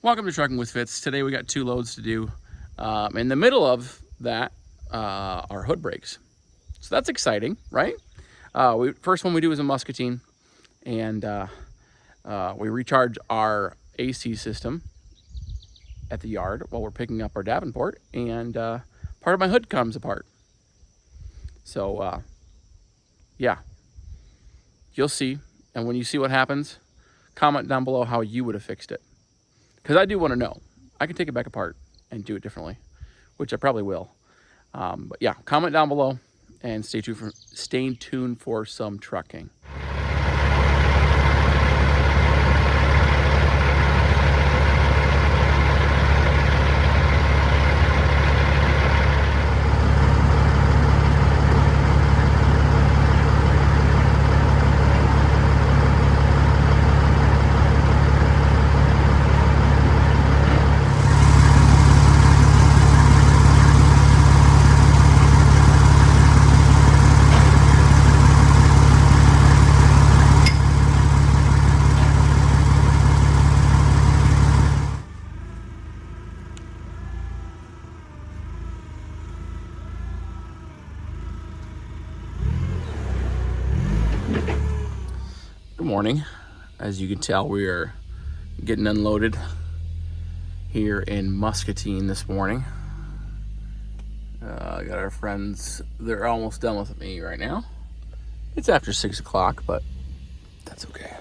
Welcome to Trucking with Fitz. Today we got 2 loads to do. In the middle of that are hood brakes. So that's exciting, right? First one we do is a Muscatine, and we recharge our AC system at the yard while we're picking up our Davenport, and part of my hood comes apart. So yeah, you'll see. And when you see what happens, comment down below how you would have fixed it. Because I do want to know. I can take it back apart and do it differently, which I probably will. But yeah, comment down below and stay tuned for some trucking. Good morning. As you can tell, we are getting unloaded here in Muscatine this morning. I got our friends, they're almost done with me right now. It's after 6 o'clock, but that's okay.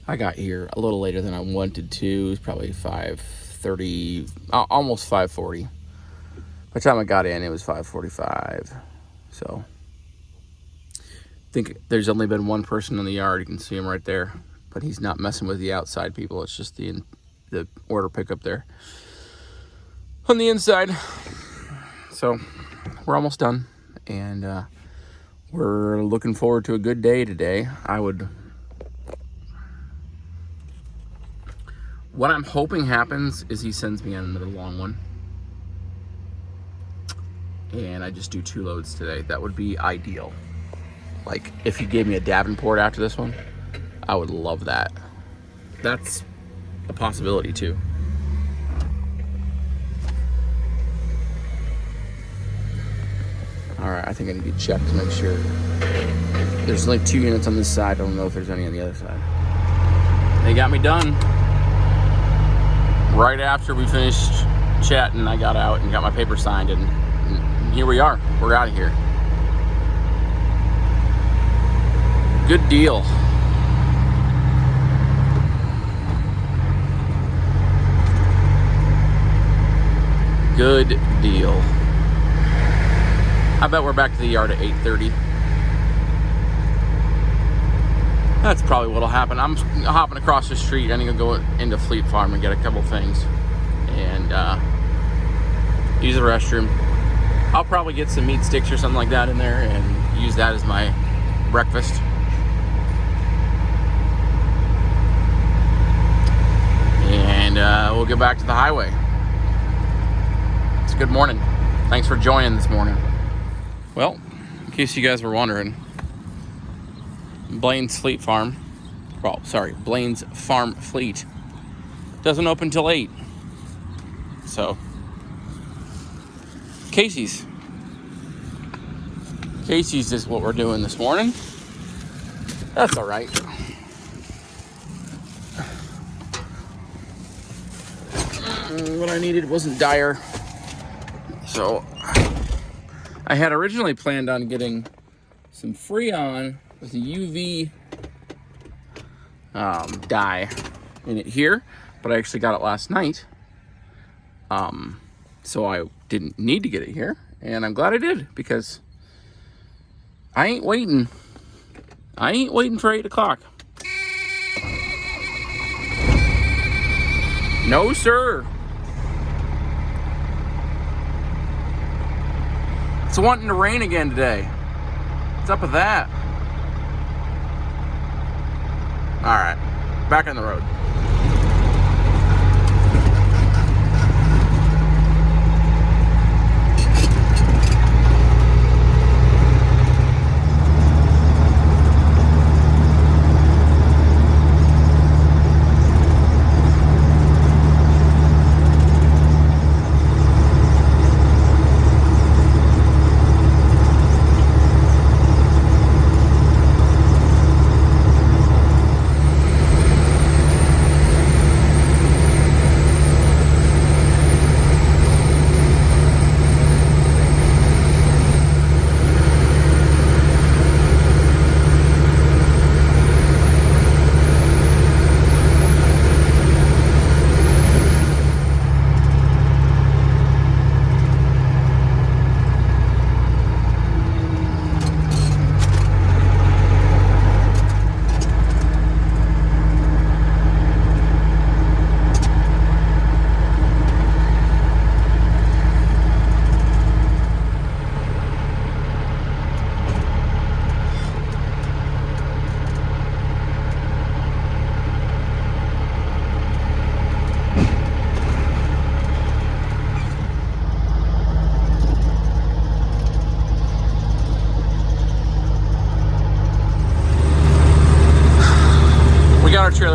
I got here a little later than I wanted to. It was probably 5:30, almost 5:40. By the time I got in, it was 5:45. So I think there's only been one person in the yard. You can see him right there, but he's not messing with the outside people. It's just the order pickup there on the inside. So we're almost done, and we're looking forward to a good day today. What I'm hoping happens is he sends me on another long one, and I just do 2 loads today. That would be ideal. Like, if he gave me a Davenport after this one, I would love that. That's a possibility too. All right, I think I need to check to make sure. There's only 2 units on this side. I don't know if there's any on the other side. They got me done. Right after we finished chatting, I got out and got my paper signed, and here we are. We're out of here. Good deal. Good deal. I bet we're back to the yard at 8:30. That's probably what'll happen. I'm hopping across the street. I'm gonna go into Fleet Farm and get a couple things and use the restroom. I'll probably get some meat sticks or something like that in there and use that as my breakfast. And we'll get back to the highway. It's a good morning. Thanks for joining this morning. Well, in case you guys were wondering, Blaine's Farm Fleet doesn't open till 8. So, Casey's is what we're doing this morning. That's all right. What I needed wasn't dire. So I had originally planned on getting some Freon with a UV dye in it here, but I actually got it last night. So I didn't need to get it here, and I'm glad I did, because I ain't waiting for 8 o'clock. No, sir. It's wanting to rain again today. What's up with that? All right, back on the road.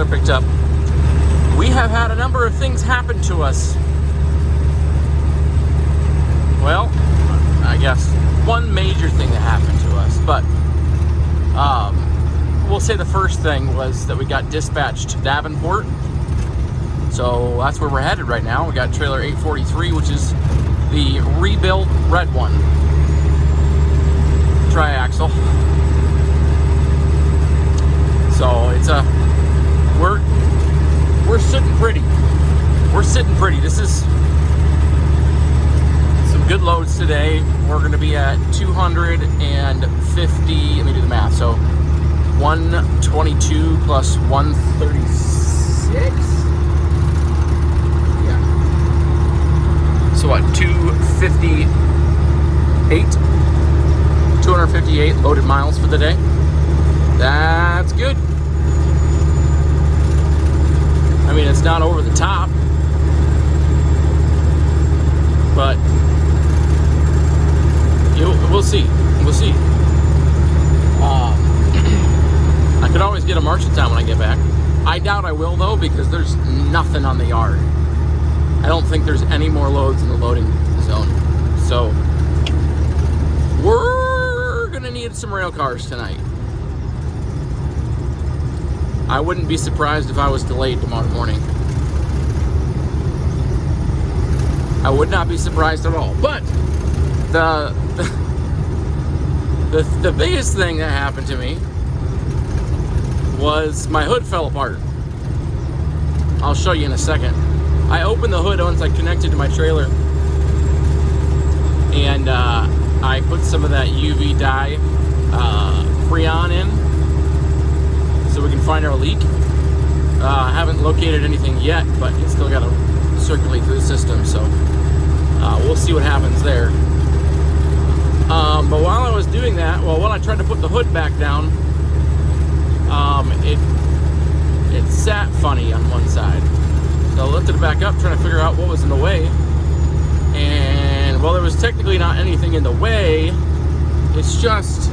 picked up. We have had a number of things happen to us. Well, I guess one major thing that happened to us, but we'll say the first thing was that we got dispatched to Davenport. So that's where we're headed right now. We got trailer 843, which is the rebuilt red one. Triaxle. So it's we're sitting pretty. We're sitting pretty. This is some good loads today. We're going to be at 250. Let me do the math. So 122 plus 136. Yeah. So what? 258 loaded miles for the day. That's good. I mean, it's not over the top, but we'll see. We'll see. I could always get a Muscatine when I get back. I doubt I will, though, because there's nothing on the yard. I don't think there's any more loads in the loading zone. So we're gonna need some rail cars tonight. I wouldn't be surprised if I was delayed tomorrow morning. I would not be surprised at all. But the biggest thing that happened to me was my hood fell apart. I'll show you in a second. I opened the hood once I connected to my trailer, and I put some of that UV dye Freon in so we can find our leak. I haven't located anything yet, but it's still got to circulate through the system, so we'll see what happens there. But while I was doing that, when I tried to put the hood back down, it sat funny on one side. So I lifted it back up, trying to figure out what was in the way. And there was technically not anything in the way. It's just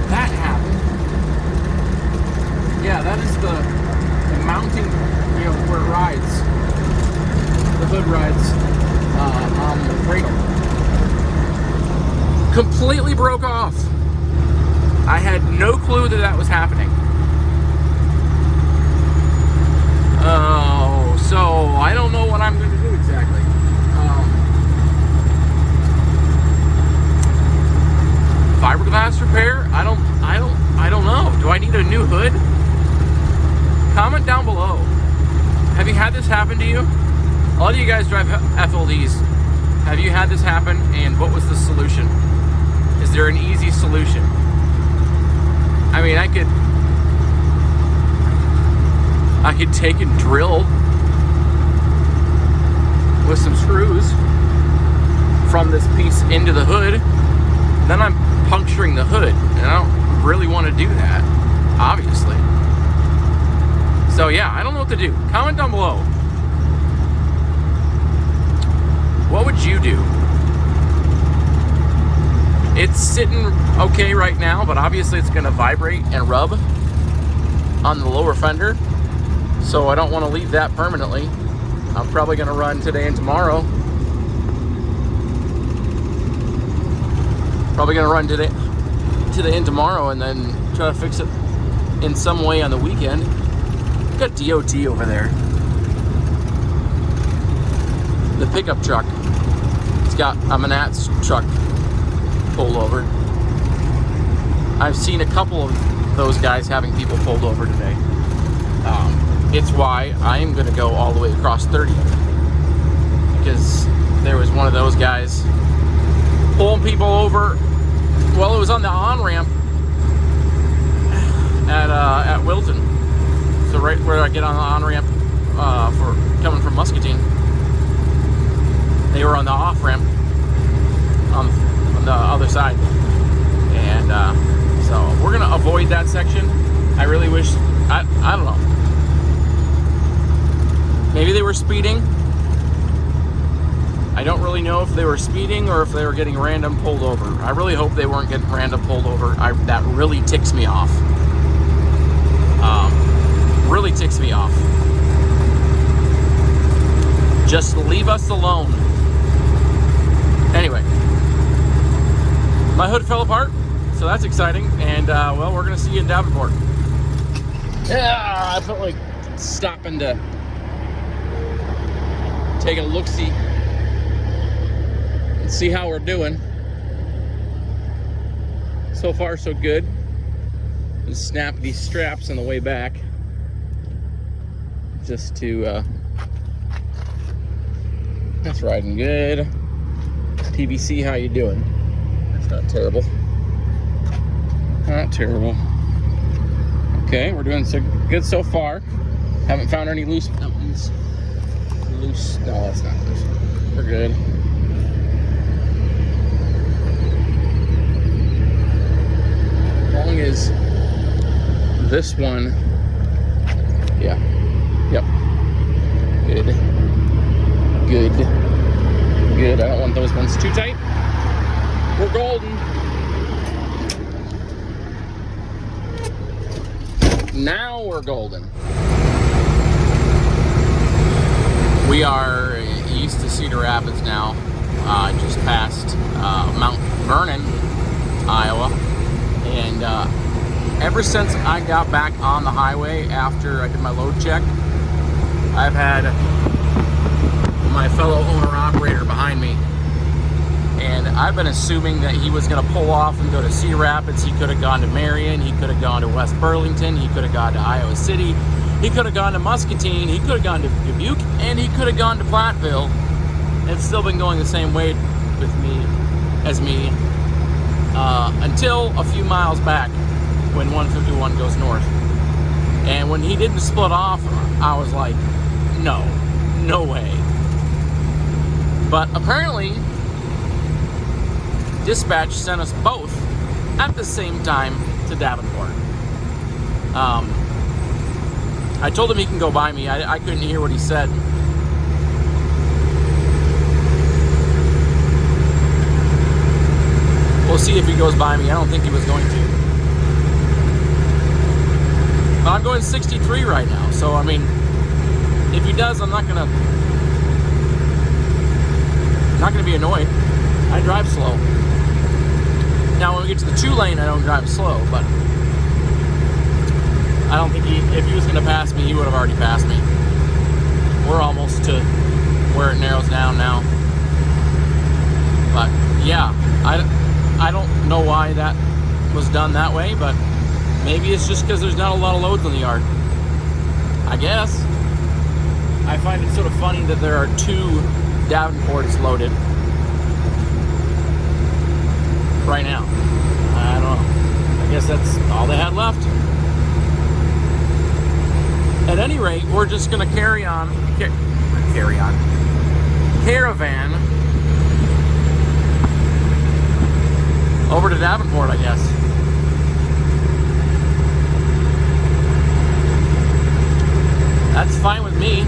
that happened. Yeah, that is the mounting, where it rides. The hood rides on the cradle. Completely broke off. I had no clue that was happening. Oh, so I don't know what I'm going to do exactly. Fiberglass repair? I don't know. Do I need a new hood? Comment down below. Have you had this happen to you? A lot of you guys drive FLDs. Have you had this happen, and what was the solution? Is there an easy solution? I mean, I could take and drill with some screws from this piece into the hood. Then I'm puncturing the hood, and I don't really want to do that, obviously. So yeah, I don't know what to do. Comment down below. What would you do? It's sitting okay right now, but obviously it's going to vibrate and rub on the lower fender. So I don't want to leave that permanently. I'm probably going to run today and tomorrow. Probably going to run today and tomorrow, and then try to fix it in some way on the weekend. We've got DOT over there. The pickup truck. It's got a Manat's truck pulled over. I've seen a couple of those guys having people pulled over today. It's why I am going to go all the way across 30th, because there was one of those guys pulling people over. Well, it was on the on-ramp at Wilton. So right where I get on the on-ramp for coming from Muscatine. They were on the off-ramp on the other side. And so we're going to avoid that section. I really wish, I don't know. Maybe they were speeding. I don't really know if they were speeding or if they were getting random pulled over. I really hope they weren't getting random pulled over. That really ticks me off. Just leave us alone. Anyway, my hood fell apart, so that's exciting. And well, we're gonna see you in Davenport. Yeah, I felt like stopping to take a look-see and see how we're doing. So far, so good. Just snap these straps on the way back, just to. That's riding good. PVC, how you doing? That's not terrible. Not terrible. Okay, we're doing so good so far. Haven't found any loose. No, that's not loose. We're good. As long as this one, yeah, yep, good. Good. I don't want those ones too tight. We're golden. Now we're golden. We are east of Cedar Rapids now, just past Mount Vernon, Iowa. And ever since I got back on the highway after I did my load check, I've had my fellow owner-operator behind me, and I've been assuming that he was going to pull off and go to Cedar Rapids. He could have gone to Marion, he could have gone to West Burlington, he could have gone to Iowa City, he could have gone to Muscatine, he could have gone to Dubuque, and he could have gone to Platteville. It's still been going the same way with me until a few miles back when 151 goes north. And when he didn't split off, I was like, no way. But apparently, dispatch sent us both at the same time to Davenport. I told him he can go by me. I couldn't hear what he said. We'll see if he goes by me. I don't think he was going to. But I'm going 63 right now, so I mean, if he does, I'm not gonna be annoyed. I drive slow. Now when we get to the 2-lane, I don't drive slow, but I don't think if he was gonna pass me, he would have already passed me. We're almost to where it narrows down now. But yeah, I don't know why that was done that way, but maybe it's just because there's not a lot of loads in the yard. I guess. I find it sort of funny that there are 2 Davenports loaded right now. I don't know. I guess that's all they had left. At any rate, we're just going to caravan over to Davenport, I guess. That's fine with me.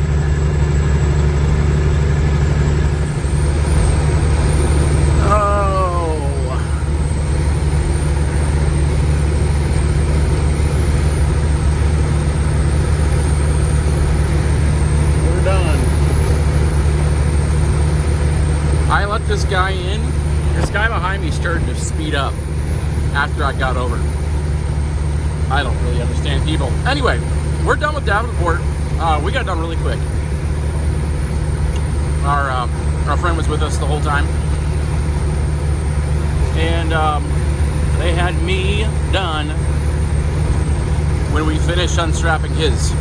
Oh. We're done. I let this guy in. This guy behind me started to speed up after I got over. I don't really understand people. Anyway, we're done with Davenport. We got done really quick. Our friend was with us the whole time. And they had me done when we finished unstrapping his.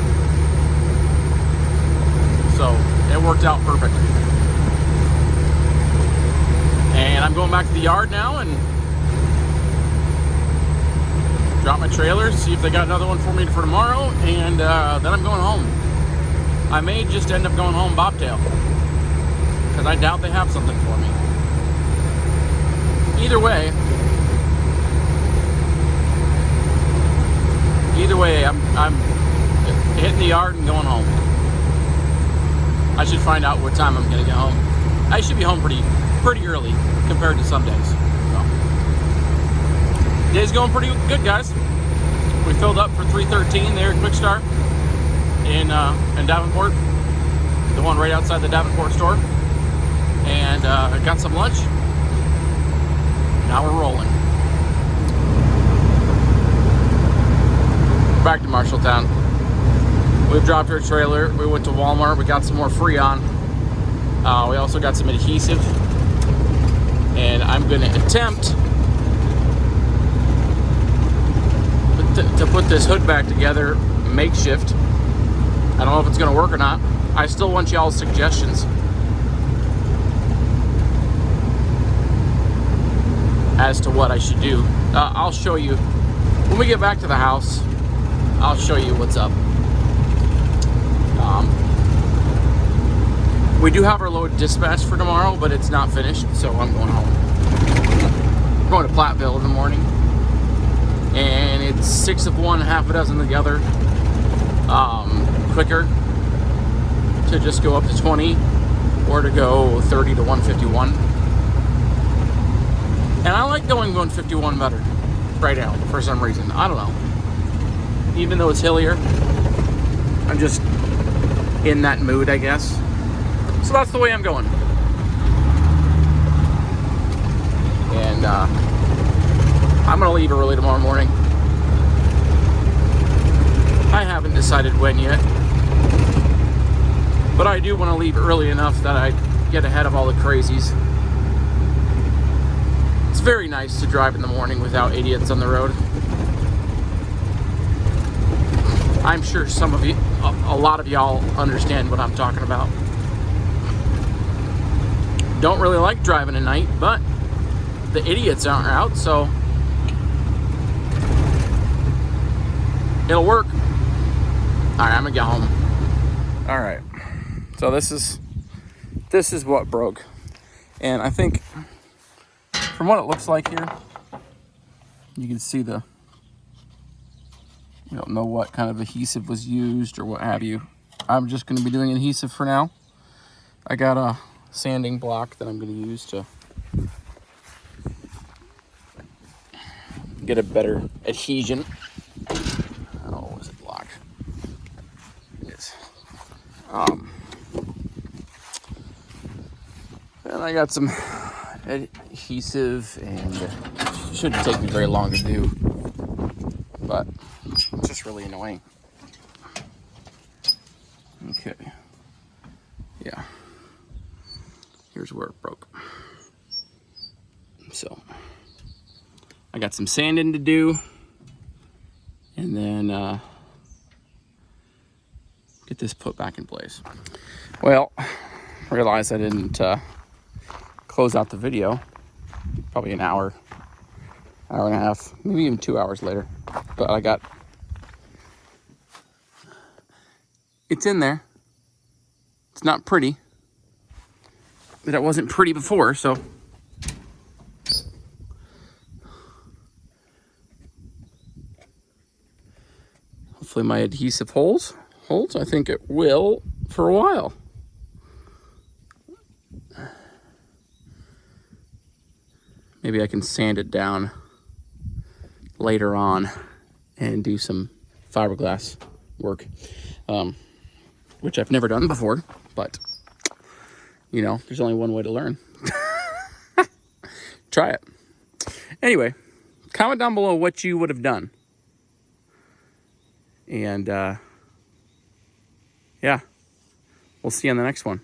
So it worked out perfect. And I'm going back to the yard now and drop my trailer, see if they got another one for me for tomorrow, and then I'm going home. I may just end up going home bobtail, because I doubt they have something for me. Either way, I'm hitting the yard and going home. I should find out what time I'm going to get home. I should be home pretty early compared to some days. So, day's going pretty good, guys. We filled up for 313 there at Quick Start in Davenport. the one right outside the Davenport store, and got some lunch. Now we're rolling. Back to Marshalltown. We've dropped our trailer. We went to Walmart. We got some more Freon. We also got some adhesive, and I'm going to attempt to put this hood back together makeshift. I don't know if it's going to work or not. I still want y'all's suggestions as to what I should do. I'll show you when we get back to the house. I'll show you what's up. We do have our load dispatched for tomorrow, but it's not finished, so I'm going home. I'm going to Platteville in the morning, and it's 6 of one, half a dozen of the other. Quicker to just go up to 20 or to go 30 to 151. And I like going 151 better right now for some reason. I don't know. Even though it's hillier, I'm just in that mood, I guess. So that's the way I'm going. And I'm gonna leave early tomorrow morning. I haven't decided when yet, but I do want to leave early enough that I get ahead of all the crazies. It's very nice to drive in the morning without idiots on the road. I'm sure some of you, a lot of y'all understand what I'm talking about. Don't really like driving at night, but the idiots aren't out, so it'll work. All right, I'm gonna get home. All right, so this is what broke, and I think from what it looks like here, you can see the, you don't know what kind of adhesive was used or what have you. I'm just gonna be doing adhesive for now. I got a sanding block that I'm gonna use to get a better adhesion. Oh, is it blocked? It is. And I got some adhesive, and it shouldn't take me very long to do, but it's just really annoying. Okay. Yeah. Here's where it broke. So I got some sanding to do, and then get this put back in place. Well, realized I didn't close out the video. Probably an hour and a half, maybe even 2 hours later. But I got, it's in there. It's not pretty, but it wasn't pretty before, so hopefully my adhesive holds. I think it will for a while. Maybe I can sand it down later on and do some fiberglass work, which I've never done before, but you know, there's only one way to learn. Try it. Anyway, comment down below what you would have done. And yeah, we'll see you on the next one.